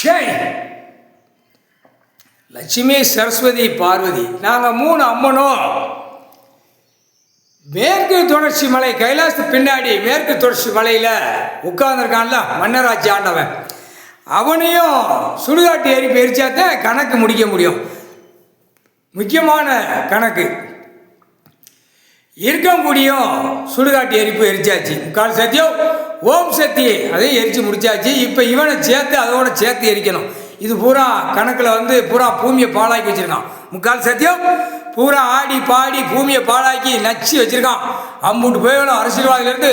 ஜெய் லட்சுமி சரஸ்வதி பார்வதி. நாங்கள் 3 அம்மனும் மேற்கு தொடர்ச்சி மலை கைலாசத்து பின்னாடி மேற்கு தொடர்ச்சி மலையில் உட்கார்ந்துருக்கான்ல மன்னராட்சி ஆண்டவன், அவனையும் சுடுகாட்டு எரிப்பு எரிச்சாதான் கணக்கு முடிக்க முடியும். முக்கியமான கணக்கு இருக்கக்கூடியும் சுடுகாட்டு எரிப்பு எரிச்சாச்சு. முக்கால் சத்தியம் ஓம் சக்தி அதையும் எரிச்சு முடிச்சாச்சு. இப்போ இவனை சேர்த்து அதோட சேர்த்து எரிக்கணும். இது பூரா கணக்கில் பூரா பூமியை பாழாக்கி வச்சுருக்கான். முக்கால் சத்தியம் பூரா ஆடி பாடி பூமியை பாழாக்கி நச்சு வச்சுருக்கான். அம்பூட்டு போயிடும் அரசியல்வாதிலேருந்து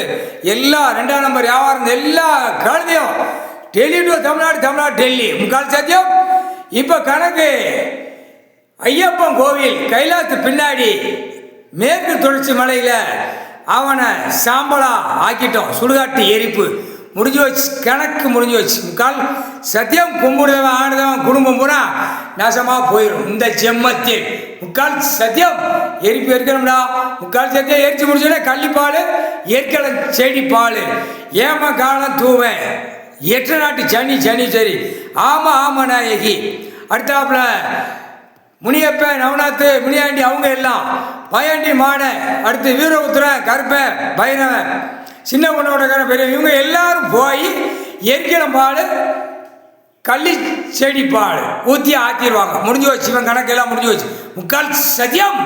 எல்லா 2ஆம் நம்பர் வியாபாரம் எல்லா கழுதையும் டெல்லி டு தமிழ்நாடு டெல்லி. முக்கால் சத்தியம் இப்போ கணக்கு ஐயப்பன் கோவில் கைலாசத்து பின்னாடி மேற்கு தொடர்ச்சி மலையில் அவனை சாம்பலா ஆக்கிட்டோம். சுடுகாட்டு எரிப்பு முடிஞ்சு வச்சு, கணக்கு முடிஞ்சு வச்சு. முக்கால் சத்தியம் கும்பிடுதவன் ஆடுதவன் குடும்பம் பூரா நாசமாக போயிடும் இந்த ஜென்மத்தில். முக்கால் சத்தியம் எரிப்பு எரிக்கணும்டா. முக்கால் சத்தியம் எரிச்சு முடிச்சோடனே கள்ளிப்பால் எரிக்கலை செடி பால் ஏமா காலம் தூவேன் 8 நாட்டு சனி சரி. ஆமாம் நாயகி. அடுத்தாப்புல முனியப்பன் நவநாத்து முனியாண்டி அவங்க எல்லாம் பையாண்டி மானை, அடுத்து வீரபுத்திரன் கருப்பன் பைரவன் சின்ன பொண்ணோட பெரிய இவங்க எல்லாரும் போய் எரிக்கலம் பால் கள்ளி செடி பால் ஊற்றி ஆற்றிடுவாங்க. முடிஞ்சு வச்சு இவன் கணக்கெல்லாம் முடிஞ்சு வச்சு. முக்கால் சத்தியம்.